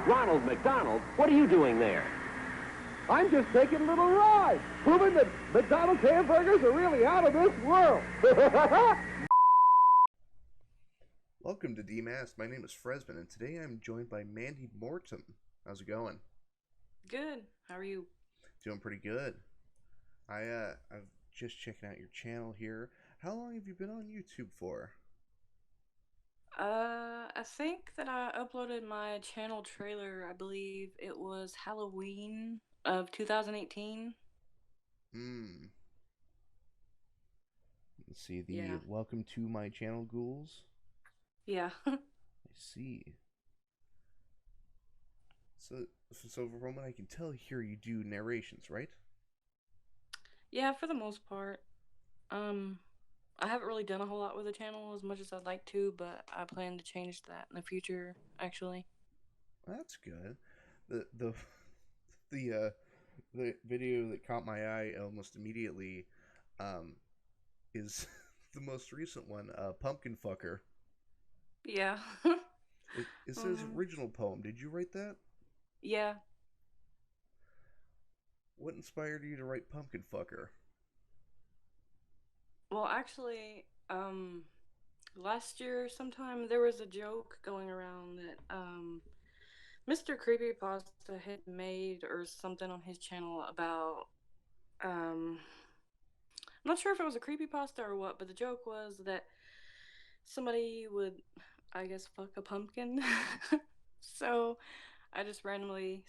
Ronald McDonald, what are you doing there? I'm just taking a little ride, proving that McDonald's hamburgers are really out of this world. Welcome to Demasked. My name is Fresman, and today I'm joined by Mandie Mortem. How's it going? Good. How are you? Doing pretty good. I've just checking out your channel here. How long have you been on YouTube for? I think that I uploaded my channel trailer, I believe it was Halloween of 2018. Let's see, the Yeah. Welcome to My Channel ghouls. Yeah. I see. So from what I can tell here, you do narrations, right? Yeah, for the most part. I haven't really done a whole lot with the channel as much as I'd like to, but I plan to change that in the future, actually. That's good. The the the video that caught my eye almost immediately is the most recent one, Pumpkin Fucker. Yeah. It says original poem. Did you write that? Yeah. What inspired you to write Pumpkin Fucker? Well, actually, last year sometime there was a joke going around that Mr. Creepypasta had made or something on his channel about I'm not sure if it was a creepypasta or what, but the joke was that somebody would, I guess, fuck a pumpkin. So I just randomly,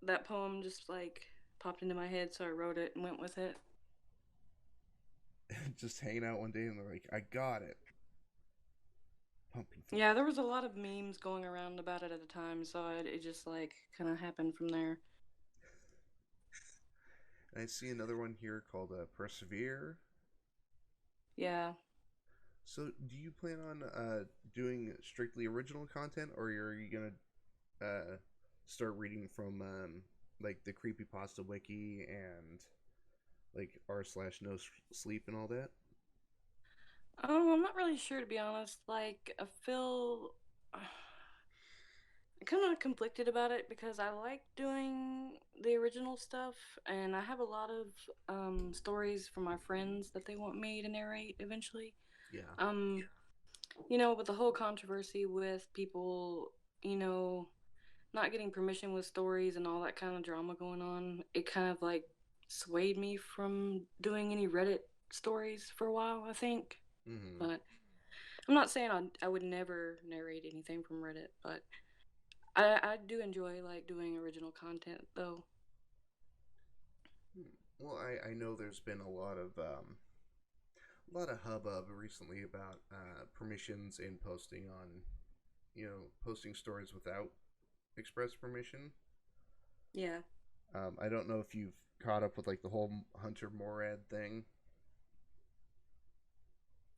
that poem just like popped into my head, so I wrote it and went with it. Just hanging out one day and they're like, I got it. Pumpkin Fucker. Yeah, there was a lot of memes going around about it at the time, so it just like kind of happened from there. And I see another one here called Persevere. Yeah. So, do you plan on doing strictly original content, or are you gonna start reading from like the Creepypasta wiki and like r/no sleep and all that? I'm not really sure, to be honest. Like, I feel kind of conflicted about it because I like doing the original stuff, and I have a lot of stories from my friends that they want me to narrate eventually. Yeah. With the whole controversy with people, not getting permission with stories and all that kind of drama going on, it kind of like swayed me from doing any Reddit stories for a while, I think. Mm-hmm. But I'm not saying I would never narrate anything from Reddit, but I do enjoy like doing original content though. Well, I know there's been a lot of hubbub recently about permissions and posting on, posting stories without express permission. Yeah. I don't know if you've caught up with like the whole Hunter Morad thing.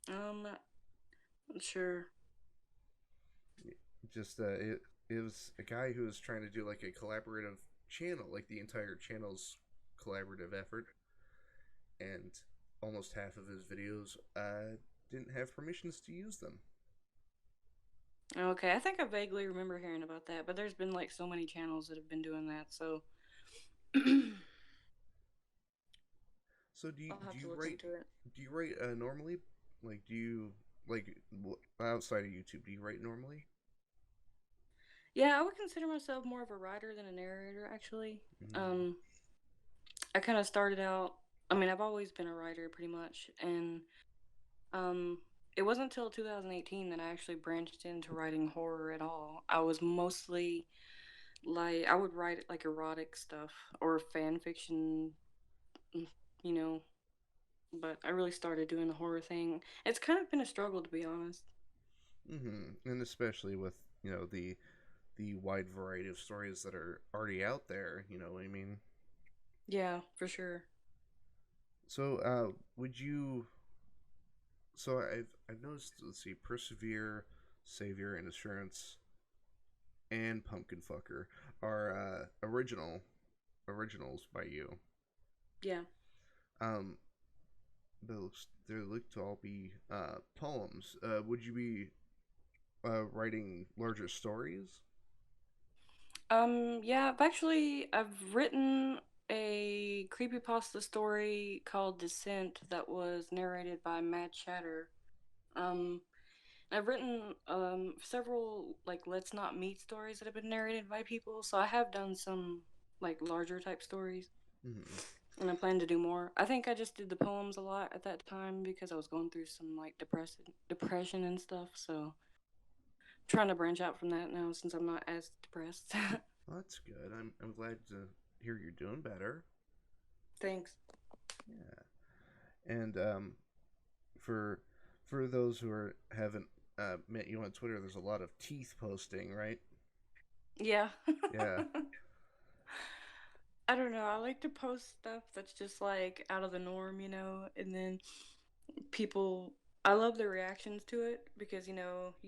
Not sure. Just it was a guy who was trying to do like a collaborative channel, like the entire channel's collaborative effort, and almost half of his videos didn't have permissions to use them. Okay, I think I vaguely remember hearing about that, but there's been like so many channels that have been doing that, so So I'll have to look write into it. do you write normally? Like do you like outside of YouTube? Do you write normally? Yeah, I would consider myself more of a writer than a narrator, actually. Mm-hmm. I kind of started out, I mean, I've always been a writer pretty much, and it wasn't until 2018 that I actually branched into writing horror at all. I was mostly like, I would write like erotic stuff or fan fiction, you know, but I really started doing the horror thing. It's kind of been a struggle, to be honest. Mm-hmm. And especially with the wide variety of stories that are already out there. You know what I mean? Yeah, for sure. So would you? So I've noticed. Let's see, Persevere, Savior, and Assurance, and Pumpkin Fucker are originals by you. Yeah. Um, they look to all be poems. Would you be writing larger stories? Yeah, I've written a creepypasta story called Descent that was narrated by Mad Chatter. Um, I've written several like Let's Not Meet stories that have been narrated by people, so I have done some like larger type stories, Hmm. and I plan to do more. I think I just did the poems a lot at that time because I was going through some like depression and stuff, so trying to branch out from that now since I'm not as depressed. Well, that's good. I'm glad to hear you're doing better. Thanks. Yeah. And for for those who haven't met you on Twitter, there's a lot of teeth posting, right? Yeah. Yeah. I don't know. I like to post stuff that's just like out of the norm, and then people, I love the reactions to it because, you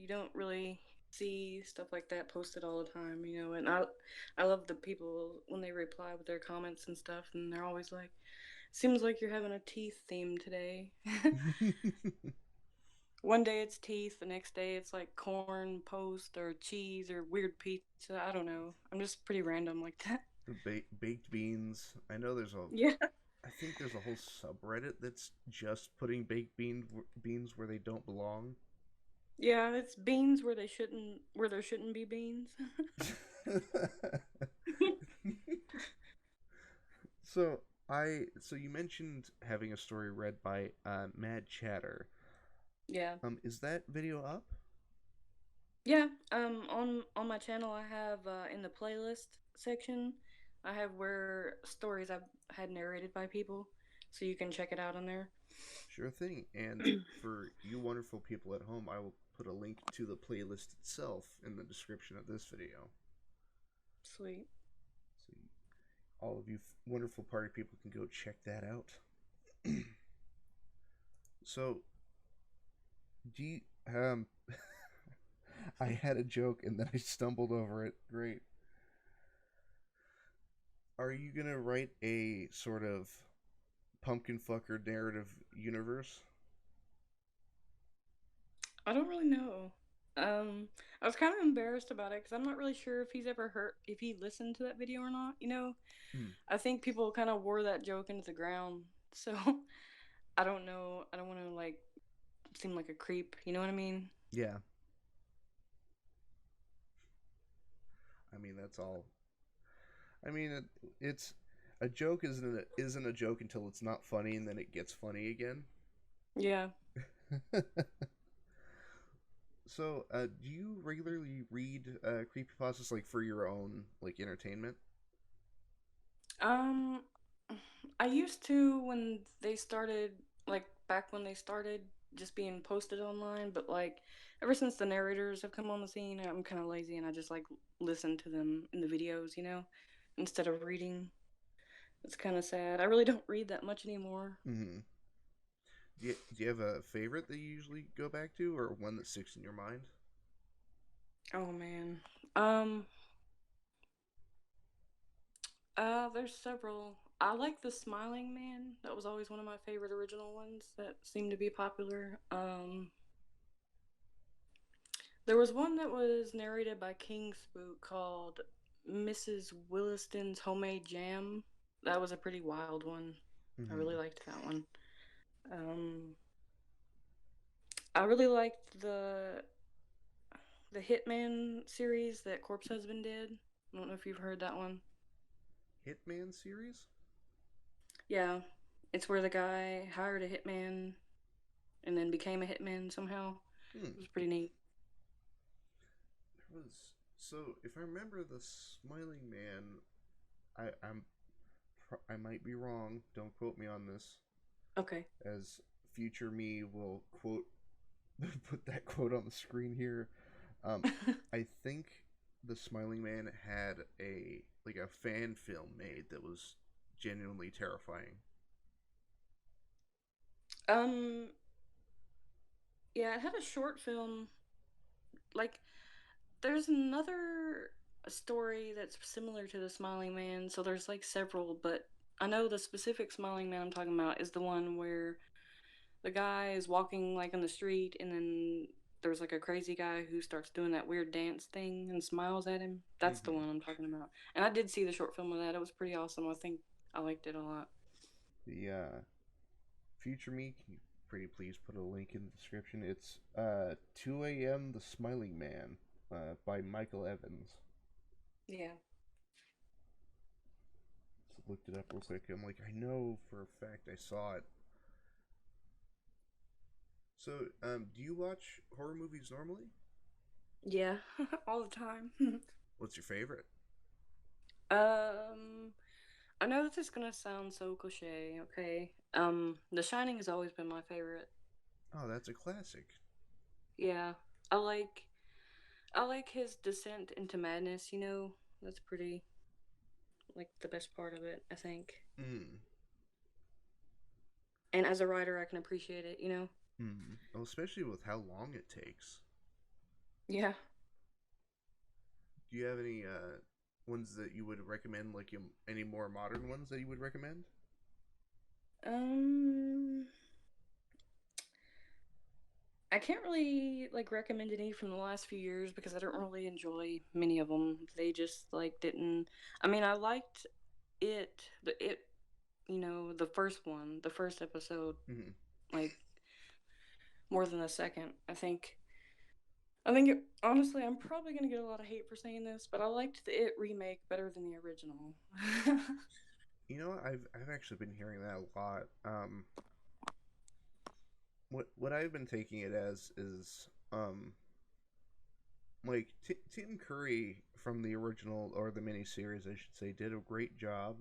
don't really see stuff like that posted all the time, and I love the people when they reply with their comments and stuff, and they're always like, seems like you're having a teeth theme today. One day it's teeth, the next day it's like corn post or cheese or weird pizza. I don't know. I'm just pretty random like that. Baked beans. I know there's a. Yeah. I think there's a whole subreddit that's just putting beans where they don't belong. Yeah, it's beans where there shouldn't be beans. so so you mentioned having a story read by Mad Chatter. Yeah. Is that video up? Yeah, on my channel I have in the playlist section, I have where stories I've had narrated by people, so you can check it out on there. Sure thing. And for you wonderful people at home, I will put a link to the playlist itself in the description of this video. Sweet. So all of you wonderful party people can go check that out. So, do you, I had a joke and then I stumbled over it. Great. Are you gonna write a sort of pumpkin fucker narrative universe? I don't really know. I was kind of embarrassed about it because I'm not really sure if if he listened to that video or not. Hmm. I think people kind of wore that joke into the ground, so I don't know. I don't want to like seem like a creep. You know what I mean? Yeah. I mean, that's all. I mean, it's a joke isn't a joke until it's not funny, and then it gets funny again. Yeah. So, do you regularly read creepypastas like for your own like entertainment? Um, I used to when they started, like back when they started just being posted online, but like ever since the narrators have come on the scene, I'm kind of lazy and I just like listen to them in the videos, instead of reading. It's kind of sad. I really don't read that much anymore. Mm-hmm. Do you have a favorite that you usually go back to, or one that sticks in your mind? Oh man. Um, there's several. I like the Smiling Man. That was always one of my favorite original ones that seemed to be popular. There was one that was narrated by King Spook called Mrs. Williston's Homemade Jam. That was a pretty wild one. I really Mm-hmm. liked that one. Um, I really liked the Hitman series that Corpse Husband did. I don't know if you've heard that one. Hitman series? Yeah, it's where the guy hired a hitman and then became a hitman somehow. Hmm. It was pretty neat. There was so if I remember the Smiling Man, I'm I might be wrong. Don't quote me on this, Okay. as future me will quote put that quote on the screen here. Um, I think the Smiling Man had a like a fan film made that was genuinely terrifying. um, yeah, it had a short film. Like, there's another story that's similar to the Smiling Man. So there's like several, but I know the specific Smiling Man I'm talking about is the one where the guy is walking like on the street and then there's like a crazy guy who starts doing that weird dance thing and smiles at him. That's the Mm-hmm. one I'm talking about. And I did see the short film of that. It was pretty awesome. I think I liked it a lot. The future me, can you pretty please put a link in the description? It's 2 a.m. The Smiling Man by Michael Evans. Yeah. So looked it up real quick. I'm like, I know for a fact I saw it. So, do you watch horror movies normally? Yeah, all the time. What's your favorite? um, I know this is gonna sound so cliche, okay? The Shining has always been my favorite. Oh, that's a classic. Yeah, I like I like his descent into madness. That's pretty like the best part of it, I think. Mm. And as a writer, I can appreciate it. Mm. Well, especially with how long it takes. Yeah. Do you have any ones that you would recommend? Like any more modern ones that you would recommend? Um, I can't really like recommend any from the last few years because I don't really enjoy many of them. They just like didn't. I mean, I liked it, the first one, the first episode, Mm-hmm. like more than the second. Honestly, I'm probably gonna get a lot of hate for saying this, but I liked the It remake better than the original. You know, I've actually been hearing that a lot. What I've been taking it as is like Tim Curry from the original or the miniseries, I should say, did a great job,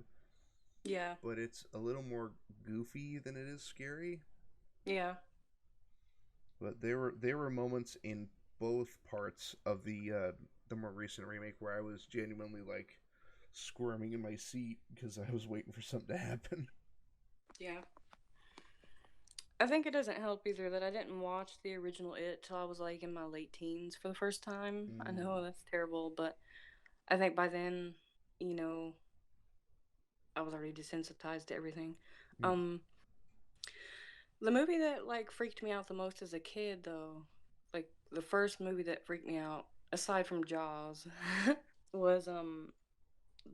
Yeah, but it's a little more goofy than it is scary. yeah. But there were moments in both parts of the more recent remake where I was genuinely like squirming in my seat because I was waiting for something to happen. Yeah. I think it doesn't help either that I didn't watch the original It till I was like in my late teens for the first time. I Mm. know that's terrible, but I think by then, you know, I was already desensitized to everything. Mm. Um, the movie that like freaked me out the most as a kid, though, like the first movie that freaked me out, aside from Jaws, was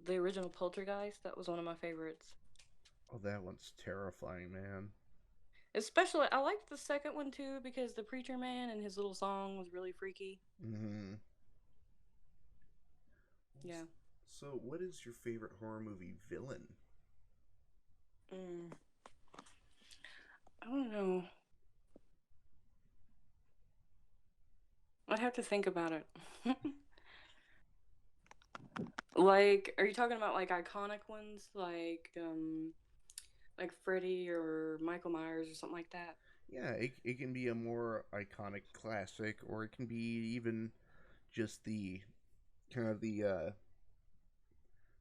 the original Poltergeist. That was one of my favorites. Oh, that one's terrifying, man. Especially, I liked the second one too because the preacher man and his little song was really freaky. Mm-hmm. Yeah. So, what is your favorite horror movie villain? Mm, I don't know. I'd have to think about it. Like, are you talking about like iconic ones, like Freddy or Michael Myers or something like that? Yeah, it can be a more iconic classic, or it can be even just the kind of the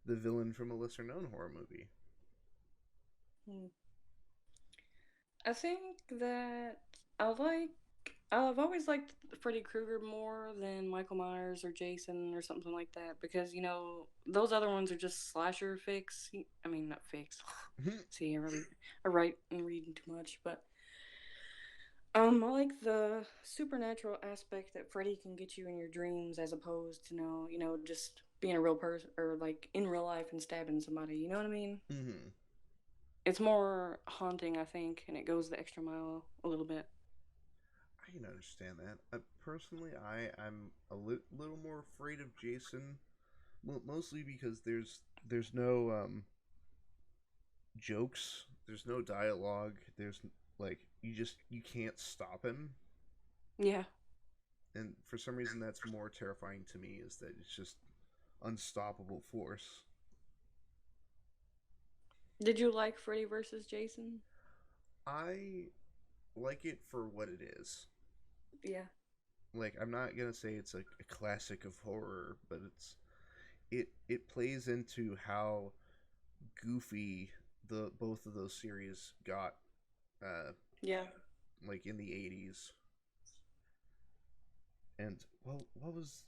villain from a lesser known horror movie. Hmm. I think that I like. I've always liked Freddy Krueger more than Michael Myers or Jason or something like that because those other ones are just slasher fix. I mean, not fix. See, I write and read too much, but I like the supernatural aspect that Freddy can get you in your dreams as opposed to just being a real person or like in real life and stabbing somebody. You know what I mean? Mm-hmm. It's more haunting, I think, and it goes the extra mile a little bit. I can understand that. Personally, I'm a little more afraid of Jason, mostly because there's no jokes, there's no dialogue, there's like you can't stop him, Yeah. and for some reason that's more terrifying to me is that it's just unstoppable force. Did you like Freddy versus Jason? I like it for what it is. Yeah. Like I'm not gonna say it's a classic of horror, but it plays into how goofy the both of those series got uh Yeah. like in the 80s. And well, what was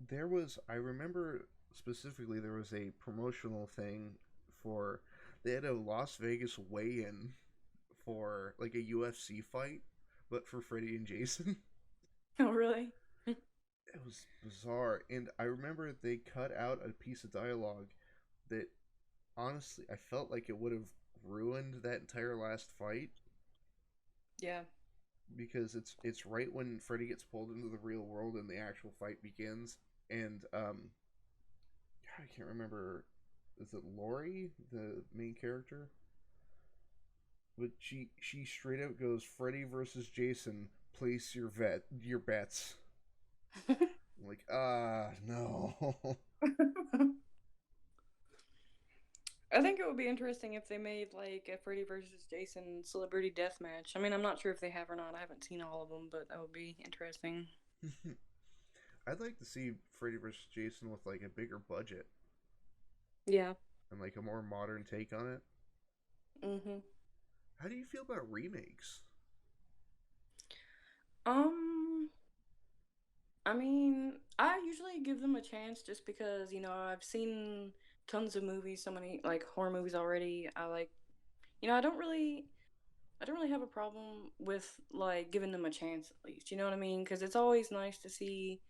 there was I remember specifically there was a promotional thing for they had a Las Vegas weigh-in for like a UFC fight, but for Freddy and Jason. Oh, really? It was bizarre, and I remember they cut out a piece of dialogue that honestly I felt like it would have ruined that entire last fight Yeah. because it's right when Freddy gets pulled into the real world and the actual fight begins, and I can't remember. Is it Lori, the main character? But she straight up goes Freddy versus Jason. Place your bets. I'm like no. I think it would be interesting if they made like a Freddy versus Jason celebrity death match. I mean, I'm not sure if they have or not. I haven't seen all of them, but that would be interesting. I'd like to see Freddy versus Jason with like a bigger budget Yeah. and like a more modern take on it. Mhm. How do you feel about remakes? Um, I mean, I usually give them a chance just because, I've seen tons of movies, so many like horror movies already. I don't really have a problem with like giving them a chance at least. You know what I mean? Because it's always nice to see,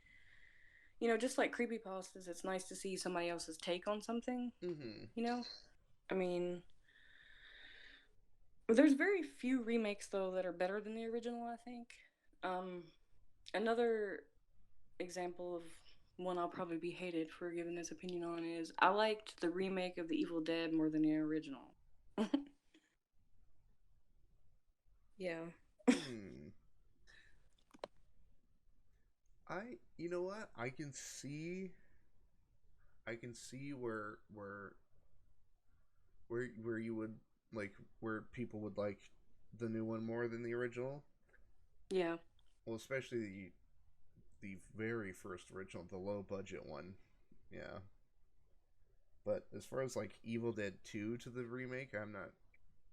just like creepypastas, it's nice to see somebody else's take on something. Mm-hmm. You know, I mean, there's very few remakes though that are better than the original. I think. Um, Another example of one I'll probably be hated for giving this opinion on is I liked the remake of The Evil Dead more than the original. Yeah. Hmm. You know what? I can see where you would like where people would like the new one more than the original. Yeah. Well, especially the very first original, the low budget one. Yeah. But as far as like Evil Dead 2 to the remake,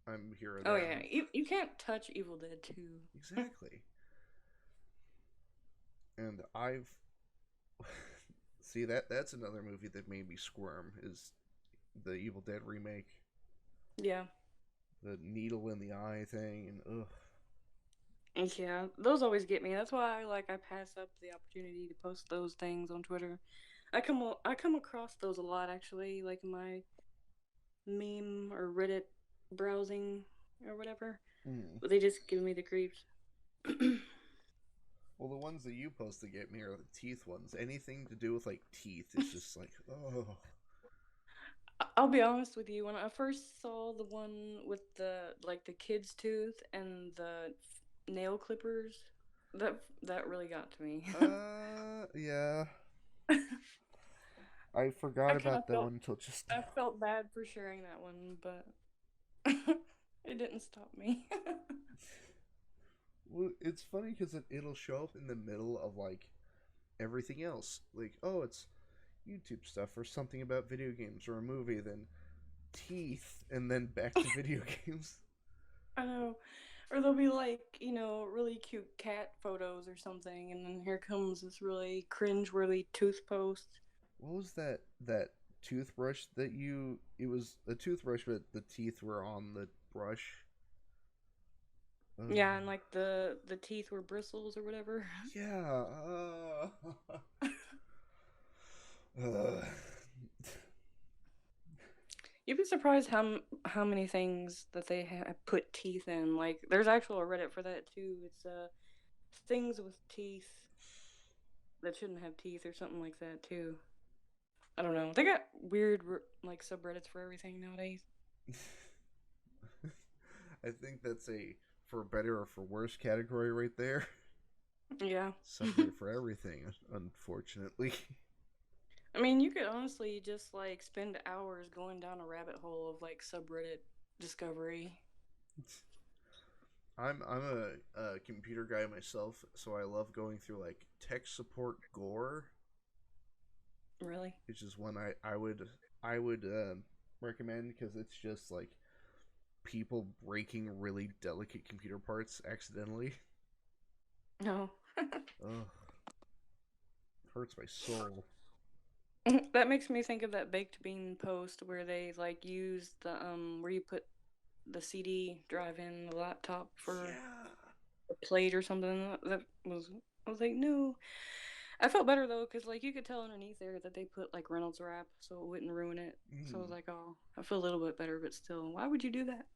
I'm here or Oh there. yeah. You can't touch Evil Dead 2. Exactly. And I've see that's another movie that made me squirm is the Evil Dead remake. Yeah. The needle in the eye thing and ugh. Yeah, those always get me. That's why I pass up the opportunity to post those things on Twitter. I come across those a lot actually, like in my meme or Reddit browsing or whatever. Mm. But they just give me the creeps. Well, the ones that you post that get me are the teeth ones. Anything to do with like teeth is just like oh. I'll be honest with you. When I first saw the one with the kid's tooth and the nail clippers, that really got to me. Yeah. I forgot I kind of about that felt one until just I now. felt bad for sharing that one, but it didn't stop me. Well, it's funny because it'll show up in the middle of like everything else. Like, oh, it's YouTube stuff or something about video games or a movie, then teeth, and then back to video games. I know. Or there'll be really cute cat photos or something, and then here comes this really cringe-worthy tooth post. What was that toothbrush that you? It was a toothbrush, but the teeth were on the brush. Yeah, and like the teeth were bristles or whatever. Yeah. Uh, You'd be surprised how many things that they put teeth in. Like, there's actual Reddit for that too. It's things with teeth that shouldn't have teeth or something like that too. I don't know. They got weird like subreddits for everything nowadays. I think that's a for better or for worse category right there. Yeah. Subreddit for everything, unfortunately. I mean, you could honestly just like spend hours going down a rabbit hole of like subreddit discovery. I'm a computer guy myself, so I love going through like tech support gore, Really? which is one I would recommend because it's just like people breaking really delicate computer parts accidentally. No. Ugh, hurts my soul. That makes me think of that baked bean post where they like use the where you put the CD drive in the laptop for Yeah. a plate or something. That was I was like, no. I felt better though, because like you could tell underneath there that they put like Reynolds wrap so it wouldn't ruin it. So I was Mm. like, oh, I feel a little bit better, but still, why would you do that?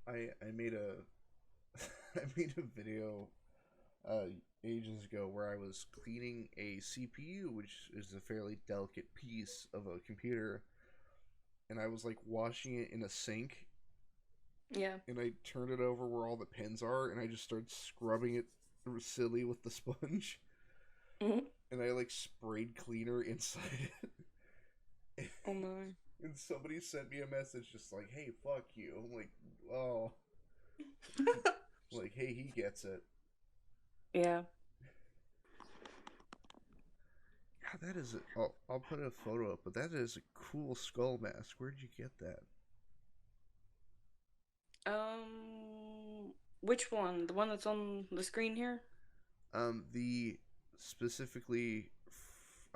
I made a I made a video uh, ages ago where I was cleaning a CPU, which is a fairly delicate piece of a computer, and I was like washing it in a sink, Yeah. and I turned it over where all the pins are, and I just started scrubbing it silly with the sponge, Mhm. and I like sprayed cleaner inside it. Oh no. And somebody sent me a message just like, "Hey, fuck you." I'm like, "Oh, like hey, he gets it." Yeah. God, that is. I'll put a photo up, but that is a cool skull mask. Where'd you get that? Which one? The one that's on the screen here? The specifically,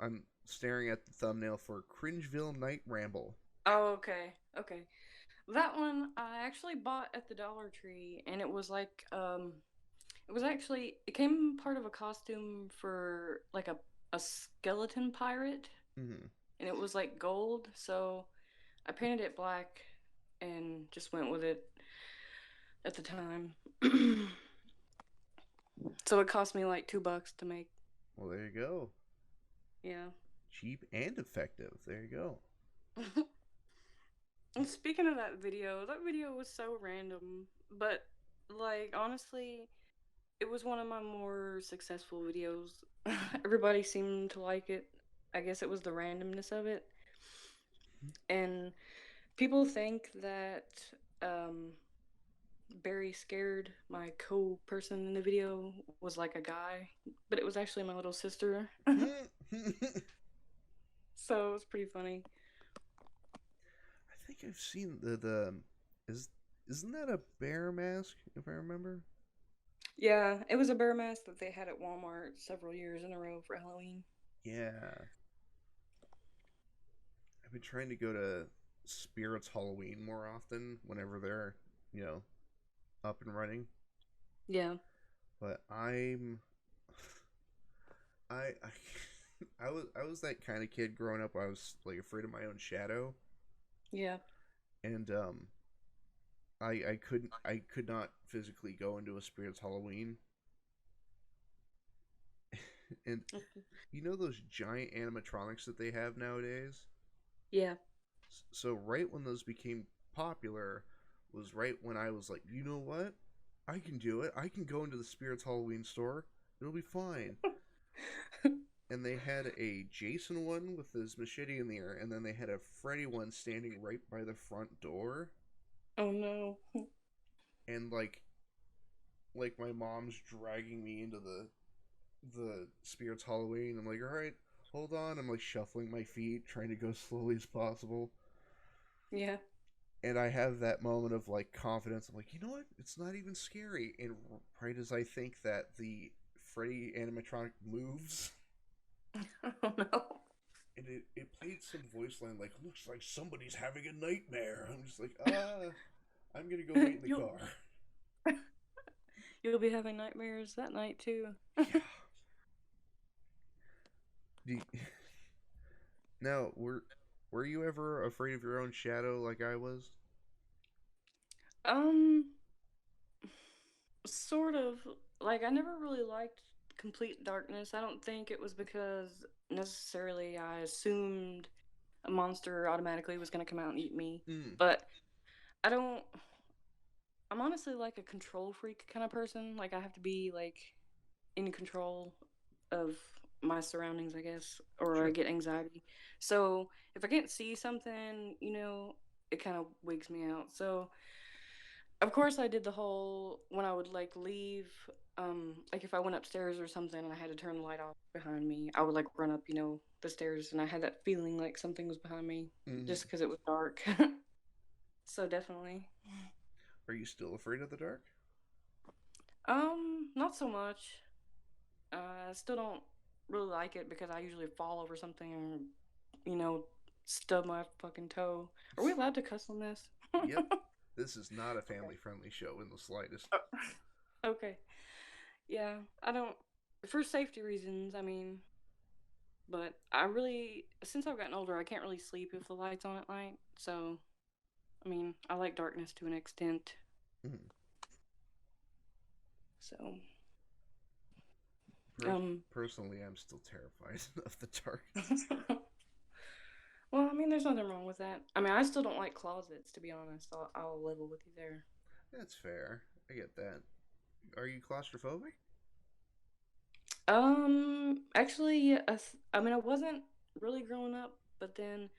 I'm staring at the thumbnail for Cringeville Night Ramble. Oh, okay. Okay. That one I actually bought at the Dollar Tree, and it was like it was actually it came part of a costume for like a skeleton pirate, Mm-hmm. and it was like gold, so I painted it black and just went with it at the time. So it cost me like $2 to make. Well, there you go. Yeah. Cheap and effective. There you go. And speaking of that video was so random, but like honestly, it was one of my more successful videos. Everybody seemed to like it. I guess it was the randomness of it. And people think that um, Barry Scared, my co person in the video, was like a guy, but it was actually my little sister. So it was pretty funny. I think I've seen the is isn't that a bear mask if I remember? Yeah, it was a bear mask that they had at Walmart several years in a row for Halloween. Yeah. I've been trying to go to Spirits Halloween more often whenever they're, you know, up and running. Yeah. But I was that kind of kid growing up. I was like afraid of my own shadow, Yeah. and I could not physically go into a Spirits Halloween. And you know those giant animatronics that they have nowadays? Yeah. So right when those became popular was right when I was like, you know what? I can do it. I can go into the Spirits Halloween store. It'll be fine. And they had a Jason one with his machete in the air, and then they had a Freddy one standing right by the front door. Oh no. And like my mom's dragging me into the Spirits Halloween. I'm like, all right, hold on. I'm like shuffling my feet, trying to go slowly as possible. Yeah. And I have that moment of like confidence. I'm like, you know what? It's not even scary. And right as I think that, the Freddy animatronic moves, Oh no. and it played some voice line like, looks like somebody's having a nightmare. I'm just like, I'm gonna go wait in the You'll car. you'll be having nightmares that night too. Yeah. Now, were you ever afraid of your own shadow like I was? Um, sort of. Like I never really liked complete darkness. I don't think it was because necessarily I assumed a monster automatically was going to come out and eat me. Mm, But I don't I'm honestly like a control freak kind of person. Like I have to be like in control of my surroundings, I guess, or I sure. get anxiety. So if I can't see something, it kind of wigs me out. So of course I did the whole when I would like leave, like if I went upstairs or something and I had to turn the light off behind me, I would like run up, the stairs, and I had that feeling like something was behind me Mm. just because it was dark. So definitely. Are you still afraid of the dark? Not so much. I still don't really like it because I usually fall over something or, you know, stub my fucking toe. Are we allowed to cuss on this? Yep. This is not a Okay. family friendly show in the slightest. Okay. Yeah, I don't, for safety reasons, I mean, but I really, since I've gotten older, I can't really sleep if the light's on at night. So, I mean, I like darkness to an extent. Mhm. So, Per- um, Personally, I'm still terrified of the dark. well, I mean, there's nothing wrong with that. I mean, I still don't like closets, to be honest. I'll level with you there. That's fair. I get that. Are you claustrophobic? Actually, I mean, I wasn't really growing up, but then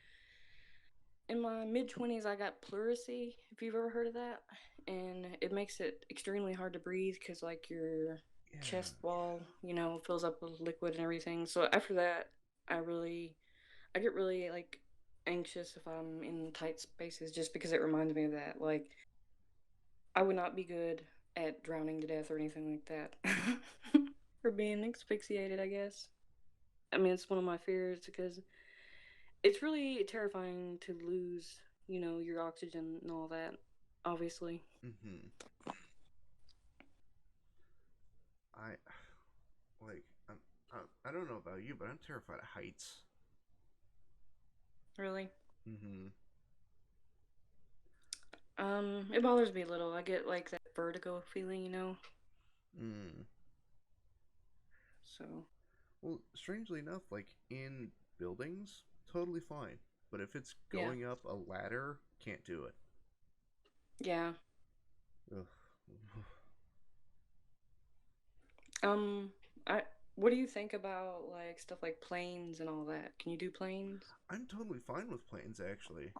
in my mid 20s, I got pleurisy, if you've ever heard of that. And it makes it extremely hard to breathe because, like, your Yeah. chest wall, fills up with liquid and everything. So after that, I get really, like, anxious if I'm in tight spaces just because it reminds me of that. Like, I would not be good at drowning to death or anything like that. Or being asphyxiated, I guess. I mean, it's one of my fears because it's really terrifying to lose, your oxygen and all that, obviously. Mm-hmm. I like. I don't know about you, but I'm terrified of heights. Really. Mm-hmm. It bothers me a little. I get like that vertigo feeling. Mm. So, Well, strangely enough, like in buildings, totally fine. But if it's yeah. going up a ladder, can't do it. Yeah. Ugh. Um, I what do you think about like stuff like planes and all that? Can you do planes? I'm totally fine with planes, actually.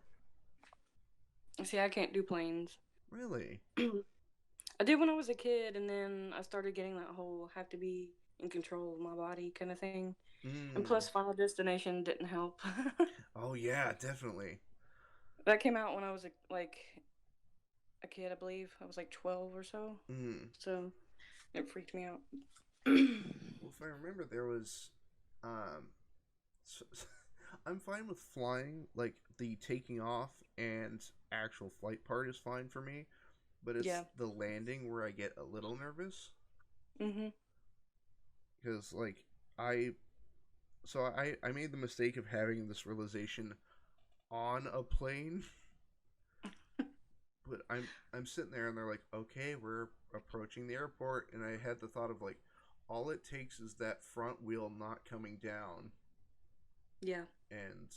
See, I can't do planes. Really? I did when I was a kid, and then I started getting that whole have to be in control of my body kind of thing. And Mm. plus, Final Destination didn't help. Oh yeah, definitely. That came out when I was like a kid, I believe. I was like 12 or so. Mm. So it freaked me out. Well, if I remember, there was, um, so, I'm fine with flying. Like the taking off and actual flight part is fine for me, but it's Yeah. the landing where I get a little nervous Mhm. because I I made the mistake of having this realization on a plane, but I'm sitting there and they're like, okay, we're approaching the airport, and I had the thought of like, all it takes is that front wheel not coming down, Yeah. and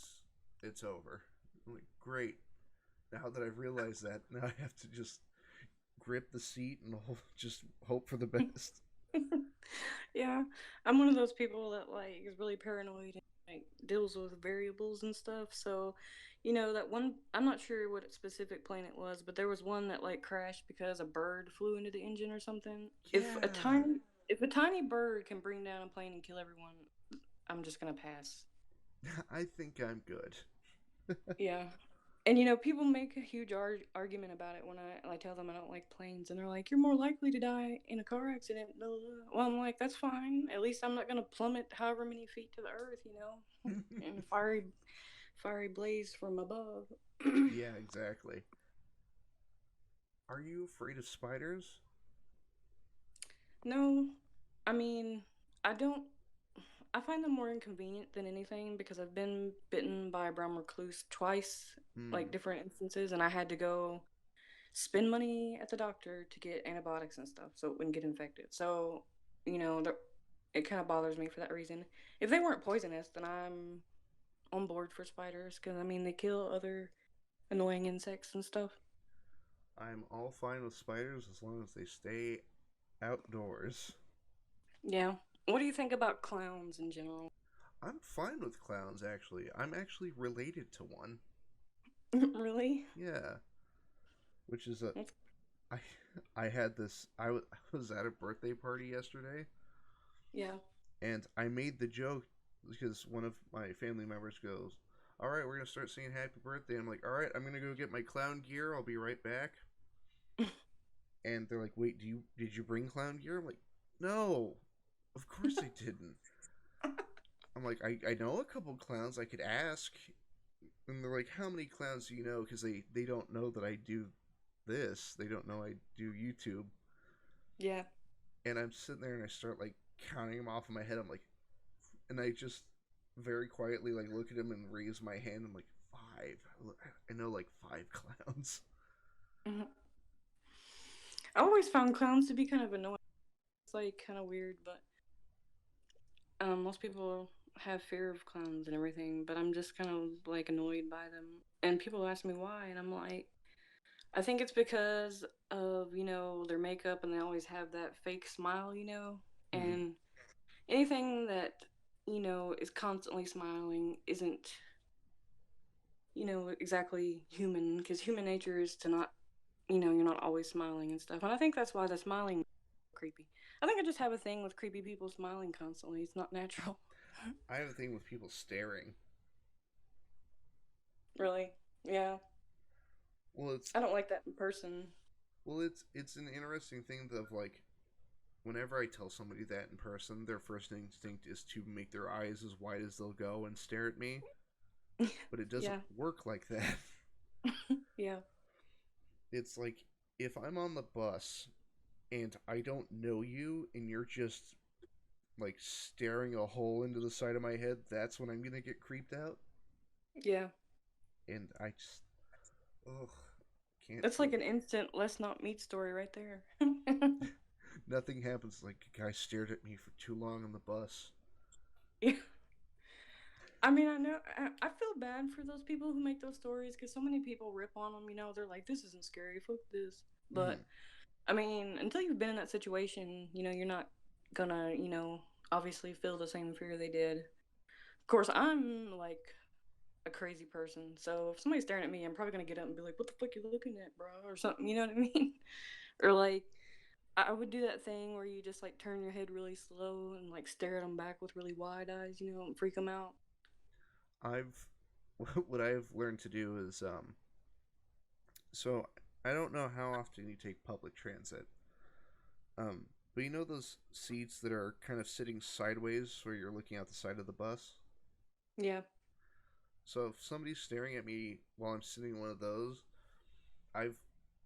it's over. I'm like, great. Now that I've realized that, now I have to just grip the seat and just hope for the best. Yeah. I'm one of those people that like is really paranoid and like deals with variables and stuff. So, that one I'm not sure what specific plane it was, but there was one that like crashed because a bird flew into the engine or something. If a Yeah, tiny if a tiny bird can bring down a plane and kill everyone, I'm just gonna pass. I think I'm good. Yeah. And people make a huge argument about it when I tell them I don't like planes, and they're like, "You're more likely to die in a car accident." Blah, blah, blah. Well, I'm like, "That's fine. At least I'm not gonna plummet however many feet to the earth, and fiery blaze from above." Yeah, exactly. Are you afraid of spiders? No, I mean, I don't. I find them more inconvenient than anything because I've been bitten by a brown recluse twice, like Hmm. different instances, and I had to go spend money at the doctor to get antibiotics and stuff so it wouldn't get infected. So, it kind of bothers me for that reason. If they weren't poisonous, then I'm on board for spiders because, I mean, they kill other annoying insects and stuff. I'm all fine with spiders as long as they stay outdoors. Yeah. What do you think about clowns in general? I'm fine with clowns, actually. I'm actually related to one. Really? Yeah, which is a That's, I I had this I was at a birthday party yesterday, yeah. and I made the joke because one of my family members goes, "All right, we're gonna start singing Happy Birthday." I'm like, "All right, I'm gonna go get my clown gear. I'll be right back." And they're like, "Wait, did you bring clown gear?" I'm like, "No, of course I didn't." I'm like, I know a couple clowns I could ask, and they're like, "How many clowns do you know?" Because they don't know that I do this. They don't know I do YouTube. Yeah. and I'm sitting there and I start like counting them off in my head. I'm like, and I just very quietly like look at him and raise my hand. I'm like, five. I know like five clowns. Mhm. I always found clowns to be kind of annoying. It's like kind of weird, but most people have fear of clowns and everything, but I'm just kind of like annoyed by them. And people ask me why, and I'm like, I think it's because of, their makeup, and they always have that fake smile, Mm-hmm. and anything that, is constantly smiling isn't, exactly human, because human nature is to not, you're not always smiling and stuff. And I think that's why the smiling is creepy. I think I just have a thing with creepy people smiling constantly. It's not natural. I have a thing with people staring. Really? Yeah. Well, it's I don't like that in person. it's an interesting thing of like whenever I tell somebody that in person, their first instinct is to make their eyes as wide as they'll go and stare at me, but it doesn't Yeah. work like that. Yeah. It's like if I'm on the bus and I don't know you and you're just like staring a hole into the side of my head, that's when I'm gonna get creeped out. Yeah. And I just, ugh, can't That's do like an it. instant let's not meet story right there. Nothing happens like a guy stared at me for too long on the bus. Yeah. I mean, I know I feel bad for those people who make those stories because so many people rip on them. They're like, "This isn't scary. Fuck this." Mm-hmm. But I mean, until you've been in that situation, you're not gonna, obviously feel the same fear they did. Of course, I'm like a crazy person, so if somebody's staring at me, I'm probably gonna get up and be like, "What the fuck you looking at, bro?" or something. You know what I mean? Or like, I would do that thing where you just like turn your head really slow and like stare at them back with really wide eyes, and freak them out. I've what I've learned to do is so I don't know how often you take public transit. But you know those seats that are kind of sitting sideways where you're looking out the side of the bus? Yeah. So if somebody's staring at me while I'm sitting in one of those, I've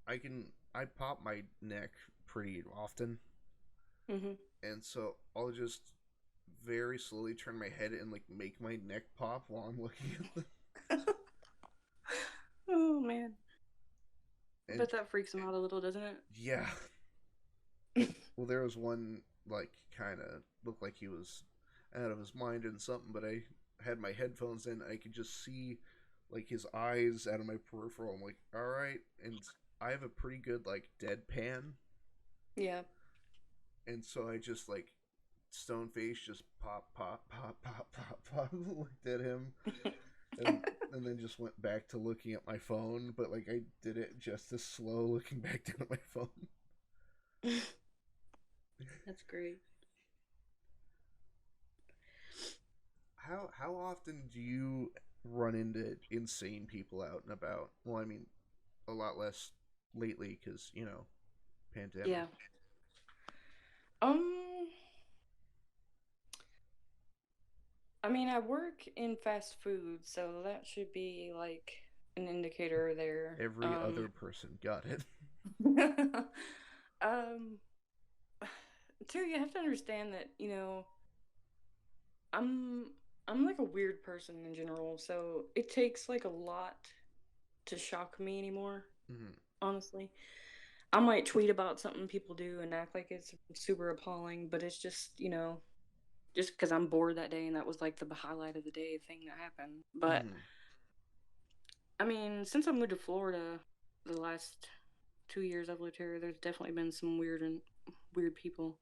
I pop my neck pretty often, Mhm. and so I'll just very slowly turn my head and like make my neck pop while I'm looking at them. Oh man. I And bet that freaks him out a little, doesn't it? yeah, well there was one like kind of looked like he was out of his mind and something, but I had my headphones in. I could just see like his eyes out of my peripheral. I'm like, all right, and I have a pretty good like deadpan, Yeah. and so I just like stone face just pop pop pop pop pop pop looked at him and then just went back to looking at my phone, but like I did it just as slow looking back down at my phone. That's great. How often do you run into insane people out and about? Well, I mean, a lot less lately because pandemic. Yeah. Um, I mean, I work in fast food, so that should be like an indicator there. Every other person got it. Um, too, you have to understand that, I'm I'm like a weird person in general, so it takes like a lot to shock me anymore, Mm-hmm. honestly. I might tweet about something people do and act like it's super appalling, but it's just, just because I'm bored that day and that was like the highlight of the day thing that happened. But Mm-hmm. I mean, since I moved to Florida, the last 2 years I've lived here, there's definitely been some weird people.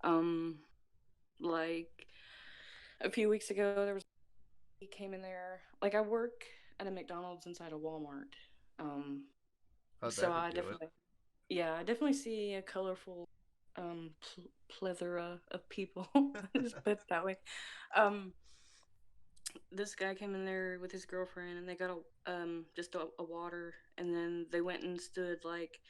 Um, like a few weeks ago, there was he came in there. Like I work at a McDonald's inside a Walmart. Um, How'd so that I do it? definitely, yeah, I definitely see a colorful, plethora of people. Just put it that way. Um, this guy came in there with his girlfriend, and they got just a water, and then they went and stood like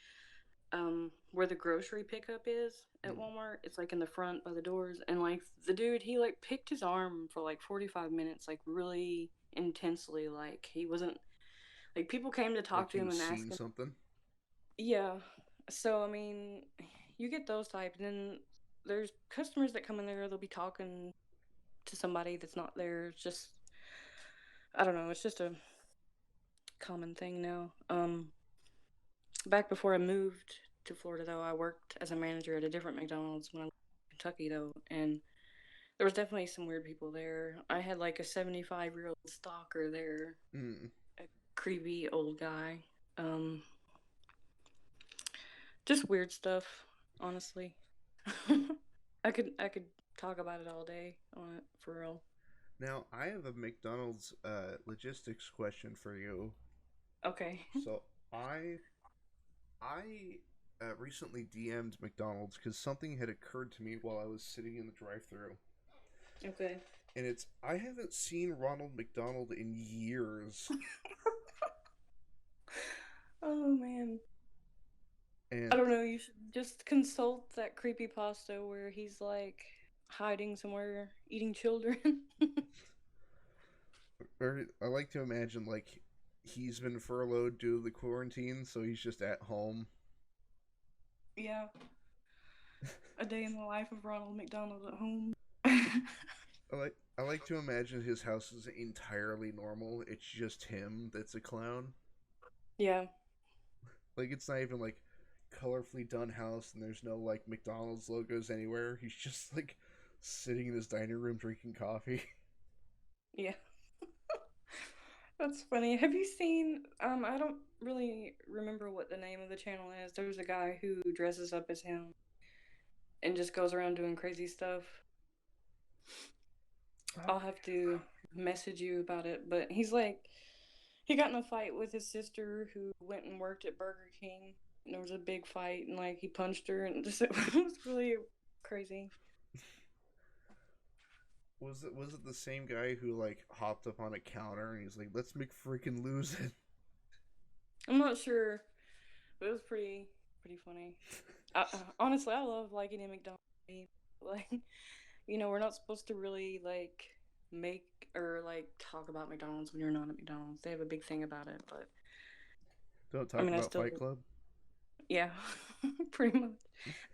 where the grocery pickup is at Mm. Walmart. It's like in the front by the doors, and like the dude, he like picked his arm for like 45 minutes, like really intensely. Like he wasn't like people came to talk Like to he him was and ask seeing him. something. Yeah. So I mean, you get those type, and then there's customers that come in there. They'll be talking to somebody that's not there. It's just, I don't know. It's just a common thing now. Back before I moved to Florida, though, I worked as a manager at a different McDonald's when I lived in Kentucky, though, and there was definitely some weird people there. I had like a 75-year-old stalker there, a creepy old guy. Just weird stuff, honestly. I could talk about it all day on it for real. Now, I have a McDonald's logistics question for you. Okay. So, I recently DM'd McDonald's because something had occurred to me while I was sitting in the drive-thru. Okay. And I haven't seen Ronald McDonald in years. Oh man. And I don't know, you should just consult that creepypasta where he's like hiding somewhere eating children. or I like to imagine like he's been furloughed due to the quarantine, so he's just at home. Yeah. A day in the life of Ronald McDonald at home. I like to imagine his house is entirely normal. It's just him that's a clown. Yeah. Like it's not even like colorfully done house, and there's no like McDonald's logos anywhere. He's just like sitting in his dining room drinking coffee. Yeah. That's funny. Have you seen I don't really remember what the name of the channel is. There's a guy who dresses up as him and just goes around doing crazy stuff. I'll have to message you about it, but he's like, he got in a fight with his sister who went and worked at Burger King, and there was a big fight, and like he punched her, and just it was really crazy. Was it the same guy who like hopped up on a counter and he's like, "Let's make freaking lose it"? I'm not sure, but it was pretty funny. Honestly, I love liking a McDonald's. Like, we're not supposed to really like make or like talk about McDonald's when you're not at McDonald's. They have a big thing about it, but Don't talk about Fight Club. Yeah, pretty much.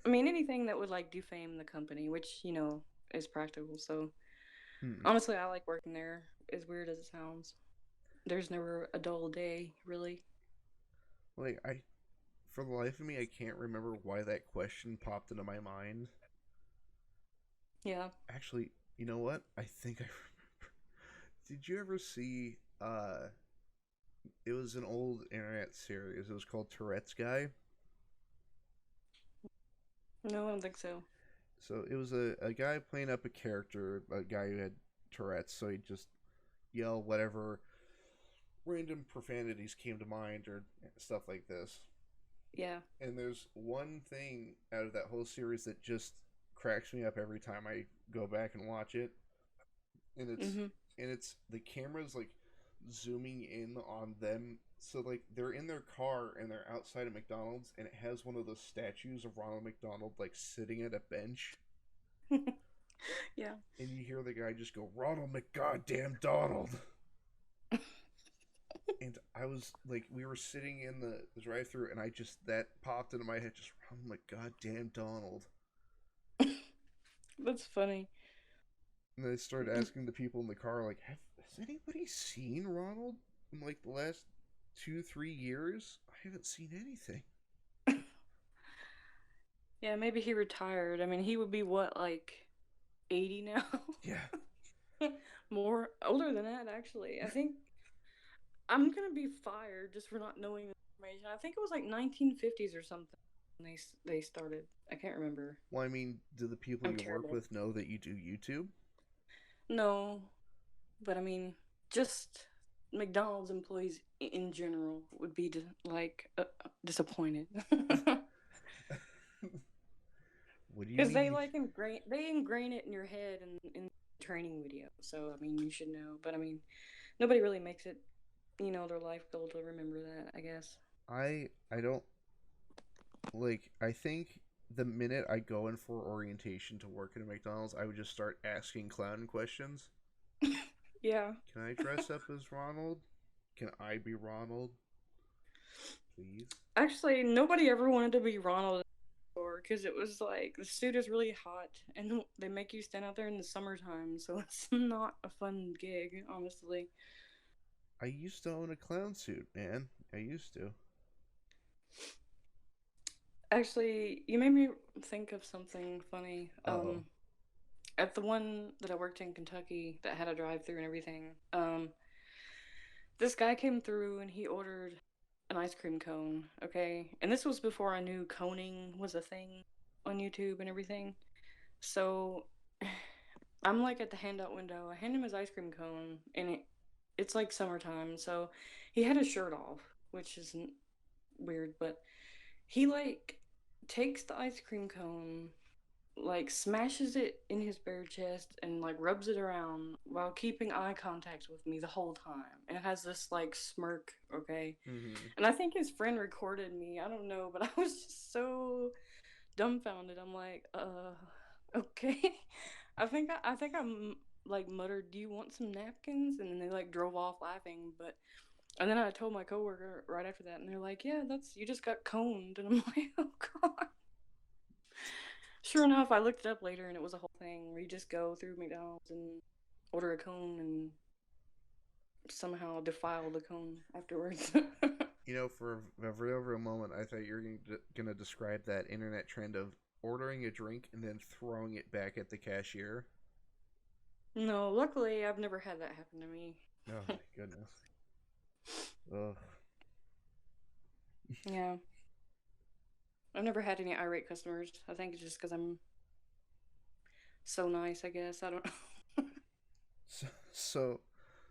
I mean, anything that would like defame the company, which is practical. So honestly, I like working there. As weird as it sounds, there's never a dull day, really. Like for the life of me, I can't remember why that question popped into my mind. Yeah. Actually, you know what? I think I remember. Did you ever see, it was an old internet series. It was called Tourette's Guy. No, I don't think so. So it was a guy playing up a character, a guy who had Tourette's, so he'd just yell whatever random profanities came to mind or stuff like this. Yeah. And there's one thing out of that whole series that just cracks me up every time I go back and watch it. And it's the camera's like zooming in on them, so like they're in their car and they're outside of McDonald's, and it has one of those statues of Ronald McDonald like sitting at a bench. Yeah. And you hear the guy just go, "Ronald McGoddamn Donald." And I was like, we were sitting in the drive-thru, and that popped into my head, just Ronald McGoddamn Donald. That's funny. And I started asking the people in the car, like, has anybody seen Ronald in like the last 2-3 years? I haven't seen anything. Yeah, maybe he retired. I mean, he would be what, like 80 now? Yeah. More older than that, actually. I think I'm gonna be fired just for not knowing the information. I think it was like 1950s or something when they started. I can't remember. Well, I mean, do the people you work with know that you do YouTube? No, but I mean, just McDonald's employees in general would be disappointed. What do you mean? Because they ingrain it in your head in training video. So I mean, you should know. But I mean, nobody really makes it, their life goal to remember that, I guess. I don't like. I think the minute I go in for orientation to work at a McDonald's, I would just start asking clown questions. Yeah. Can I dress up as Ronald? Can I be Ronald? Please. Actually, nobody ever wanted to be Ronald before, because it was like the suit is really hot and they make you stand out there in the summertime, so it's not a fun gig, honestly. I used to own a clown suit, man. I used to. Actually, you made me think of something funny. Uh-oh. At the one that I worked in Kentucky that had a drive-through and everything, this guy came through and he ordered an ice cream cone, okay? And this was before I knew coning was a thing on YouTube and everything. So I'm like at the handout window. I hand him his ice cream cone, and it's like summertime, so he had his shirt off, which isn't weird, but he like takes the ice cream cone, like smashes it in his bare chest, and like rubs it around while keeping eye contact with me the whole time. And it has this like smirk, okay? Mm-hmm. And I think his friend recorded me. I don't know, but I was just so dumbfounded. I'm like, okay. I think I'm like muttered, "Do you want some napkins?" And then they like drove off laughing. But and then I told my coworker right after that, and they're like, "Yeah, that's you just got coned." And I'm like, "Oh god." Sure enough, I looked it up later, and it was a whole thing where you just go through McDonald's and order a cone and somehow defile the cone afterwards. You know, for over a moment, I thought you were going to describe that internet trend of ordering a drink and then throwing it back at the cashier. No, luckily I've never had that happen to me. Oh my goodness. Ugh. Yeah. I've never had any irate customers. I think it's just because I'm so nice, I guess. I don't know. So, so,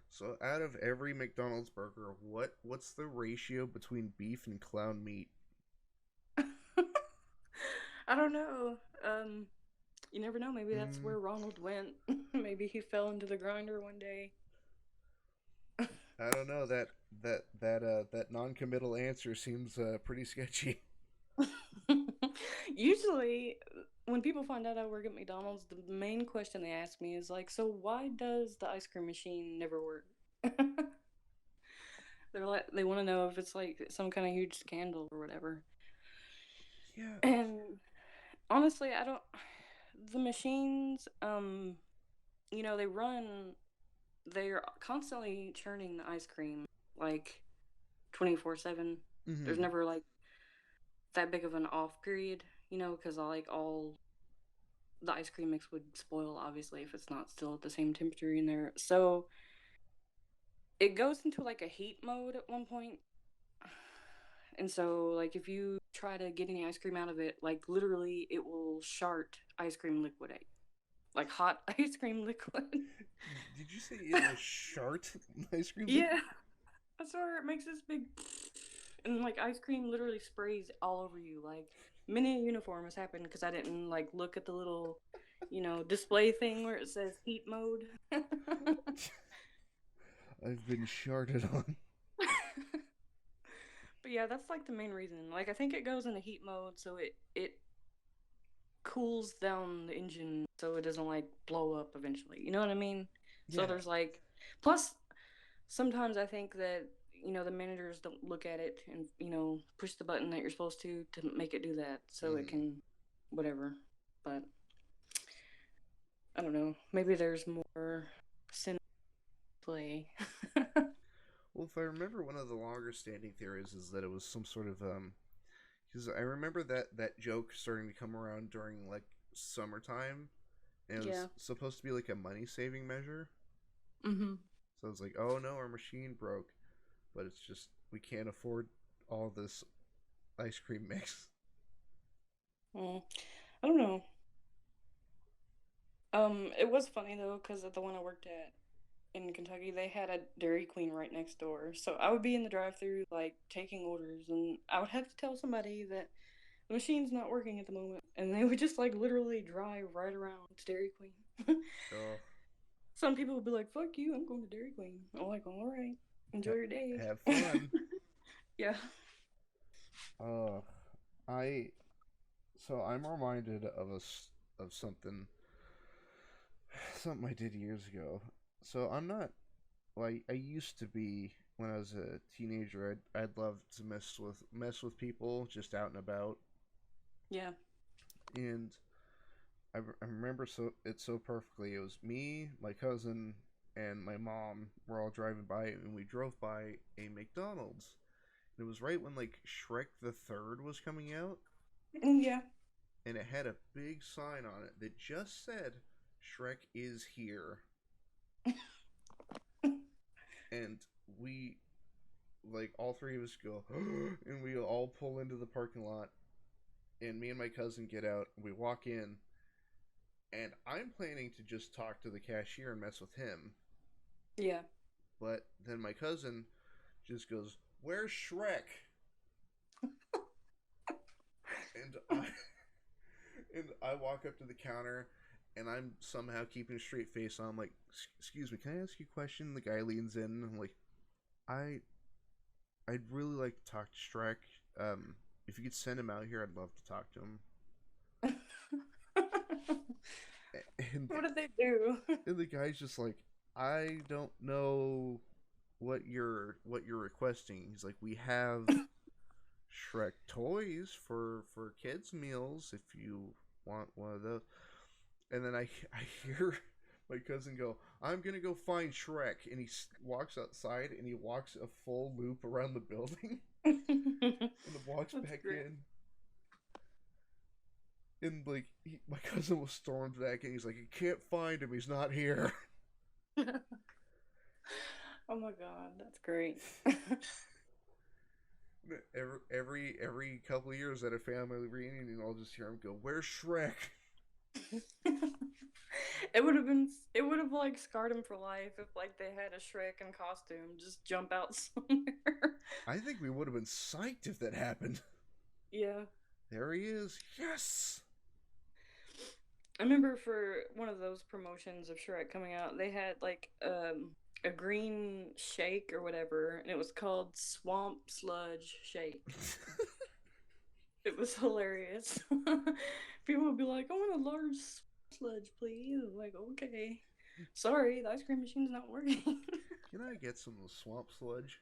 so out of every McDonald's burger, what's the ratio between beef and clown meat? I don't know. You never know. Maybe that's Mm, where Ronald went. Maybe he fell into the grinder one day. I don't know. That non-committal answer seems pretty sketchy. Usually, when people find out I work at McDonald's, the main question they ask me is like, "So why does the ice cream machine never work?" They're like, they want to know if it's like some kind of huge scandal or whatever. Yeah. And honestly, I don't. The machines, they run. They're constantly churning the ice cream like 24/7. There's Mm-hmm. never like that big of an off period, because all the ice cream mix would spoil obviously if it's not still at the same temperature in there. So it goes into like a heat mode at one point. And so like if you try to get any ice cream out of it, like literally it will shart ice cream liquidate. Like hot ice cream liquid. Did you say it was shart ice cream Yeah. liquid? I swear it makes this big and like ice cream literally sprays all over you. Like many a uniform has happened because I didn't like look at the little, display thing where it says heat mode. I've been sharted on. But yeah, that's like the main reason. Like I think it goes into heat mode so it cools down the engine so it doesn't like blow up eventually. You know what I mean? So Yeah. there's like plus sometimes I think that the managers don't look at it and push the button that you're supposed to make it do that so it Mm. can whatever. But I don't know. Maybe there's more sin play. Well, if I remember, one of the longer standing theories is that it was some sort of because I remember that joke starting to come around during like summertime, and it was Yeah. supposed to be like a money saving measure. Mhm. So it's like, oh no, our machine broke, but it's just we can't afford all this ice cream mix. Mm. I don't know. It was funny though, because at the one I worked at in Kentucky, they had a Dairy Queen right next door. So I would be in the drive-through, like taking orders, and I would have to tell somebody that the machine's not working at the moment, and they would just like literally drive right around to Dairy Queen. Oh, Some people would be like, "Fuck you, I'm going to Dairy Queen." I'm like, "All right, enjoy your day." have fun. Yeah. Uh, I so I'm reminded of of something I did years ago. So I'm not. Well, I used to be when I was a teenager. I'd love to mess with people just out and about. Yeah. And I remember it so perfectly. It was me, my cousin, and my mom were all driving by, and we drove by a McDonald's. And it was right when like Shrek the Third was coming out, Yeah. and it had a big sign on it that just said Shrek is here. And we, like, all three of us go, and we all pull into the parking lot, and me and my cousin get out, and we walk in, and I'm planning to just talk to the cashier and mess with him. Yeah. But then my cousin just goes, "Where's Shrek?" and I and I walk up to the counter, and I'm somehow keeping a straight face on. I'm like, "Excuse me, can I ask you a question?" The guy leans in, and I'm like, I'd really like to talk to Shrek. If you could send him out here, I'd love to talk to him." And What did they do? and the guy's just like, "I don't know what you're requesting." He's like, "We have Shrek toys for kids meals if you want one of those." And then I hear my cousin go, "I'm gonna go find Shrek," and he walks outside and he walks a full loop around the building and then walks That's back great. in. And like my cousin was stormed back and he's like, "I can't find him. He's not here." Oh my god, that's great. Every couple of years at a family reunion, and I'll just hear him go, "Where's Shrek?" It would have like scarred him for life if like they had a Shrek in costume just jump out somewhere. I think we would have been psyched if that happened. Yeah. There he is. Yes. I remember for one of those promotions of Shrek coming out, they had like a green shake or whatever, and it was called Swamp Sludge Shake. It was hilarious. People would be like, "I want a large sludge, please." I'm like, okay. Sorry, the ice cream machine's not working. Can I get some of the swamp sludge?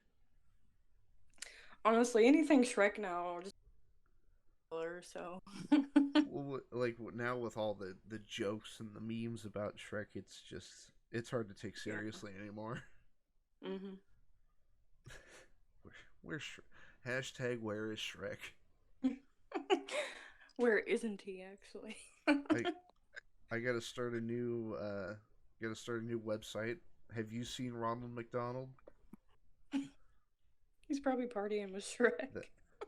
Honestly, anything Shrek now are just color, so. Well, like now with all the jokes and the memes about Shrek, it's hard to take Yeah. seriously anymore. Mhm. Where's hashtag Where is Shrek? Where isn't he actually? I gotta start a new website. Have you seen Ronald McDonald? He's probably partying with Shrek.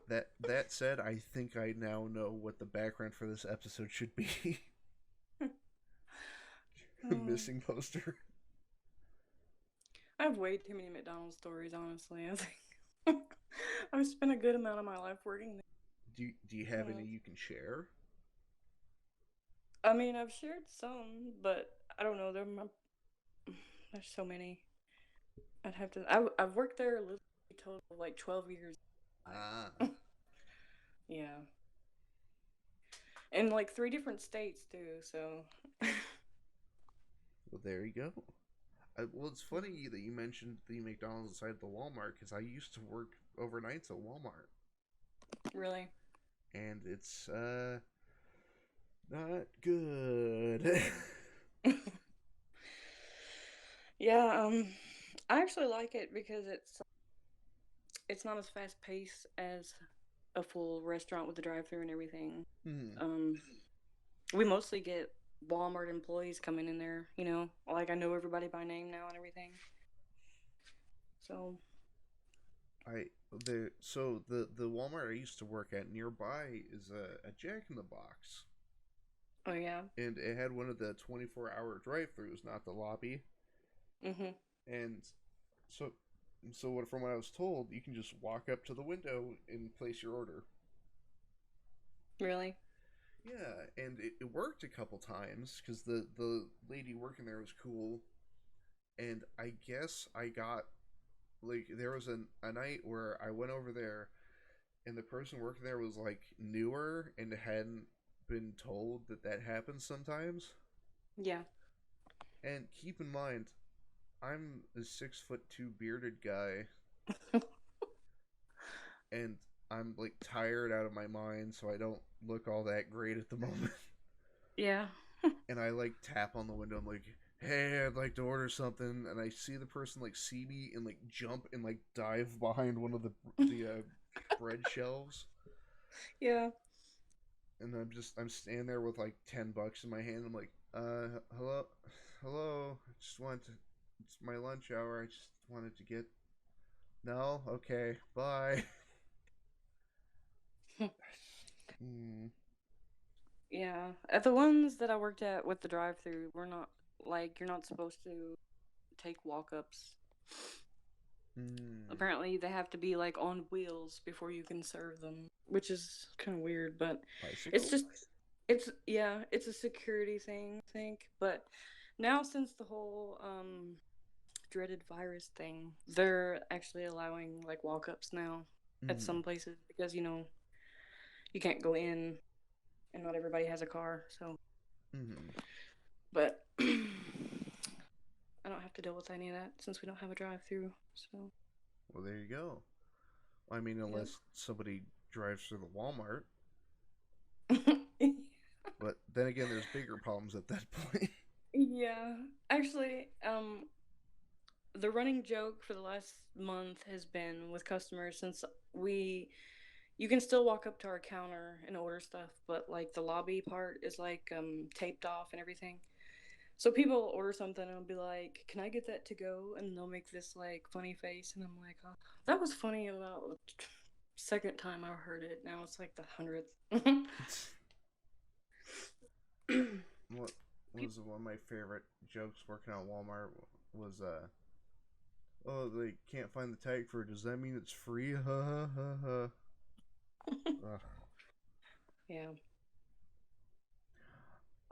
That said, I think I now know what the background for this episode should be. A missing poster. I have way too many McDonald's stories, honestly. I think I've spent a good amount of my life working there. Do you have any you can share? I mean, I've shared some, but I don't know. There's so many. I'd have to. I've worked there literally a total of like 12 years. Ah. Yeah. In like 3 different states too. So. Well, there you go. Well, it's funny that you mentioned the McDonald's inside the Walmart because I used to work overnights at Walmart. Really. And it's not good. Yeah. I actually like it because it's not as fast paced as a full restaurant with a drive-through and everything. We mostly get Walmart employees coming in there, you know, like I know everybody by name now and everything. So the Walmart I used to work at nearby is a Jack in the Box. Oh yeah. And it had one of the 24-hour drive-throughs, not the lobby. Mhm. And so from what I was told, you can just walk up to the window and place your order. Really? Yeah, and it worked a couple times because the lady working there was cool. And I guess I got, like, there was a night where I went over there and the person working there was, like, newer and hadn't been told that happens sometimes. Yeah. And keep in mind, I'm a 6'2" bearded guy. And I'm like tired out of my mind, so I don't look all that great at the moment. Yeah. And I like tap on the window. I'm like, "Hey, I'd like to order something." And I see the person like see me and like jump and like dive behind one of the bread shelves. Yeah. And I'm standing there with like $10 in my hand. I'm like, hello, hello. I just want to. It's my lunch hour. I just wanted to get. No, okay, bye. Mm, Yeah. At the ones that I worked at with the drive-through, we're not like you're not supposed to take walk-ups. mm. Apparently, they have to be like on wheels before you can serve them, which is kind of weird, but it's Bicycle. just it's a security thing, I think. But now since the whole dreaded virus thing, they're actually allowing like walk-ups now at Mm, some places because you can't go in and not everybody has a car, so mm. but I don't have to deal with any of that since we don't have a drive-through. So, Well, there you go. I mean, yep. unless somebody drives through the Walmart, but then again, there's bigger problems at that point. Yeah. Actually, the running joke for the last month has been with customers since you can still walk up to our counter and order stuff, but like the lobby part is like taped off and everything. So people will order something and I'll be like, "Can I get that to go?" And they'll make this like funny face, and I'm like, "Oh, that was funny about the second time I heard it. Now it's like the 100th." What was one of my favorite jokes working at Walmart was oh, they can't find the tag for it. Does that mean it's free? Ha ha ha ha. Ugh. Yeah.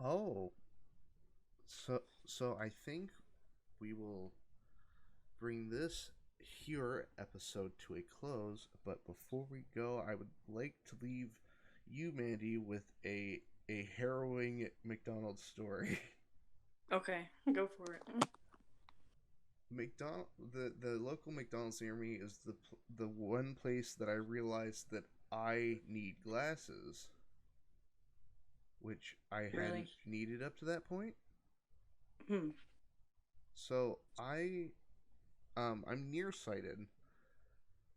Oh, so I think we will bring this here episode to a close. But before we go, I would like to leave you, Mandie, with a harrowing McDonald's story. Okay, go for it. The local McDonald's near me is the one place that I realized that I need glasses, which I hadn't Really? needed up to that point. Hmm. So I'm nearsighted,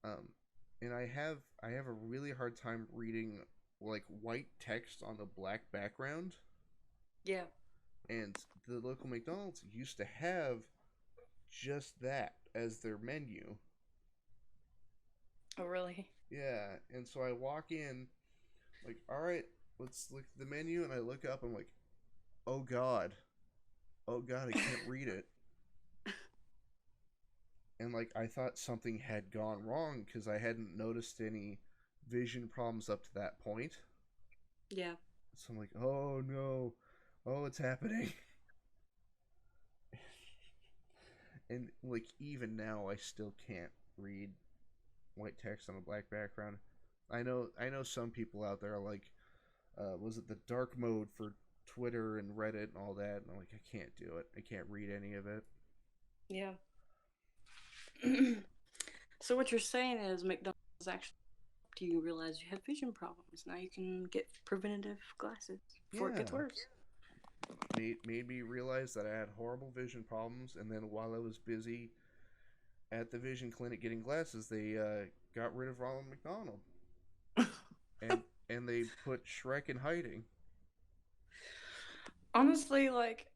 um and I have a really hard time reading like white text on a black background, Yeah. and the local McDonald's used to have just that as their menu. Oh, really? Yeah, and so I walk in like, all right, let's look at the menu, and I look up. I'm like, oh god, oh god, I can't read it. And like I thought something had gone wrong because I hadn't noticed any vision problems up to that point. Yeah. So I'm like, oh no, oh it's happening. And like even now, I still can't read white text on a black background. I know some people out there are like, was it the dark mode for Twitter and Reddit and all that? And I'm like, I can't do it. I can't read any of it. Yeah. So what you're saying is McDonald's actually helped you realize you have vision problems. Now you can get preventative glasses before it gets Yeah, worse. made me realize that I had horrible vision problems, and then while I was busy at the vision clinic getting glasses, they got rid of Ronald McDonald, and and they put Shrek in hiding. Honestly, like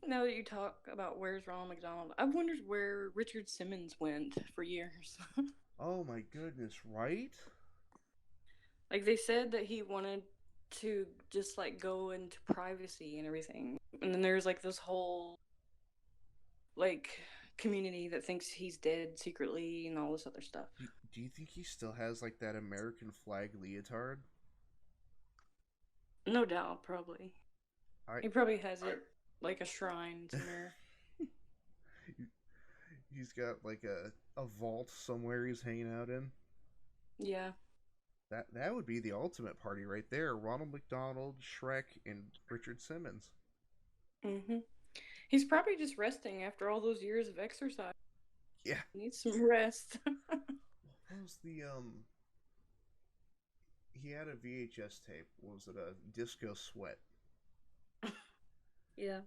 now that you talk about where's Ronald McDonald, I've wondered where Richard Simmons went for years. Oh my goodness, right? Like they said that he wanted to just like go into privacy and everything. And then there's like this whole like community that thinks he's dead secretly and all this other stuff. Do you think he still has like that American flag leotard? No doubt, probably. I He probably has it like a shrine somewhere. he's got like a vault somewhere he's hanging out in. Yeah. That would be the ultimate party right there. Ronald McDonald, Shrek, and Richard Simmons. Mhm. He's probably just resting after all those years of exercise. Yeah. He needs some rest. What was the he had a VHS tape. What was it? A Disco Sweat. Yeah.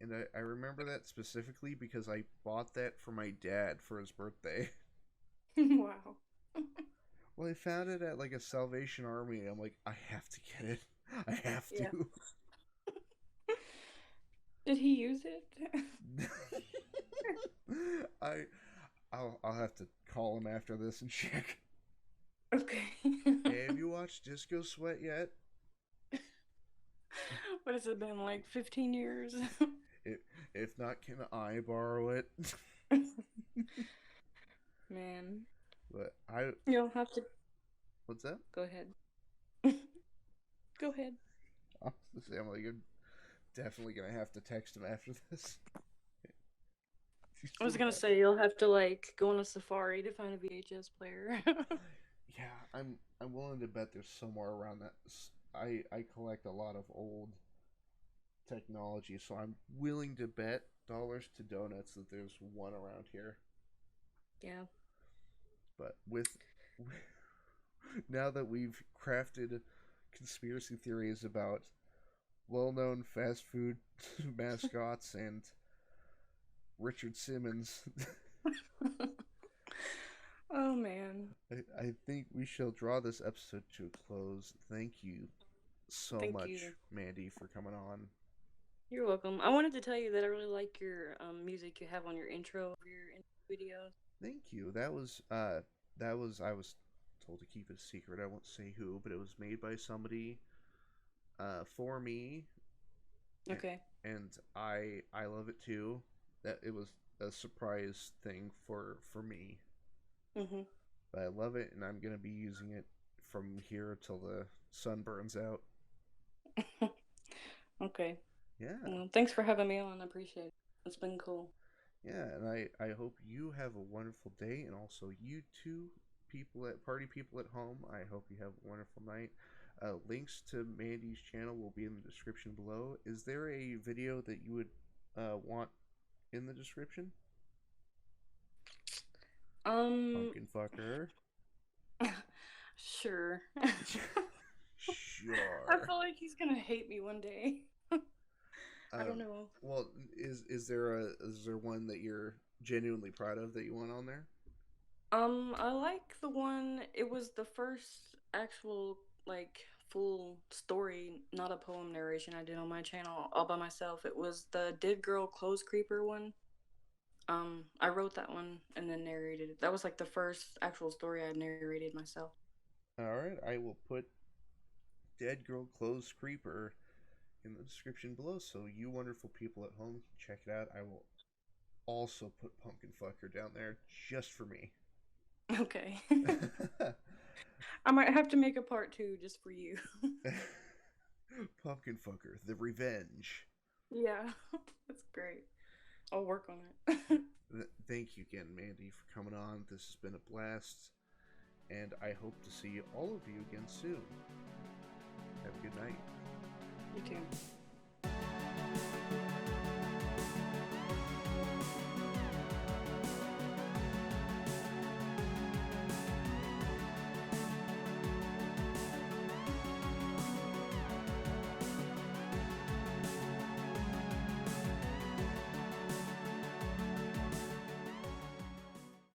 And I remember that specifically because I bought that for my dad for his birthday. Wow. Well, I found it at like a Salvation Army. I'm like, I have to get it. I have Yeah. to. Did he use it? I'll have to call him after this and check. Okay. Hey, have you watched Disco Sweat yet? What has it been, like 15 years? If not, can I borrow it? Man. But You'll have to what's that? go ahead. Go ahead. I was gonna say, I'm like, you're definitely gonna have to text him after this. I was gonna say you'll have to like go on a safari to find a VHS player. Yeah, I'm willing to bet there's somewhere around that. I collect a lot of old technology, so I'm willing to bet dollars to donuts that there's one around here. Yeah. But with now that we've crafted conspiracy theories about well-known fast food mascots and Richard Simmons, Oh man. I think we shall draw this episode to a close. Thank you so Thank much, you. Mandie, for coming on. You're welcome. I wanted to tell you that I really like your music you have on your intro of your videos. Thank you. That was I was told to keep it a secret. I won't say who, but it was made by somebody for me. Okay. And I love it too. That it was a surprise thing for me. Mhm. But I love it, and I'm gonna be using it from here till the sun burns out. Okay. Yeah. Well, thanks for having me on. I appreciate it. It's been cool. Yeah, and I hope you have a wonderful day, and also you two party people at home. I hope you have a wonderful night. Links to Mandie's channel will be in the description below. Is there a video that you would want in the description? Pumpkin fucker. Sure. Sure. I feel like he's gonna hate me one day. I don't know. Well, is there one that you're genuinely proud of that you want on there? I like the one. It was the first actual like full story, not a poem narration I did on my channel all by myself. It was the Dead Girl Clothes Creeper one. I wrote that one and then narrated it. That was like the first actual story I narrated myself. All right, I will put Dead Girl Clothes Creeper in the description below, so you wonderful people at home can check it out. I will also put Pumpkin Fucker down there just for me. Okay. I might have to make a part 2 just for you. Pumpkin Fucker, the revenge. Yeah, that's great. I'll work on it. Thank you again, Mandie, for coming on. This has been a blast, and I hope to see all of you again soon. Have a good night.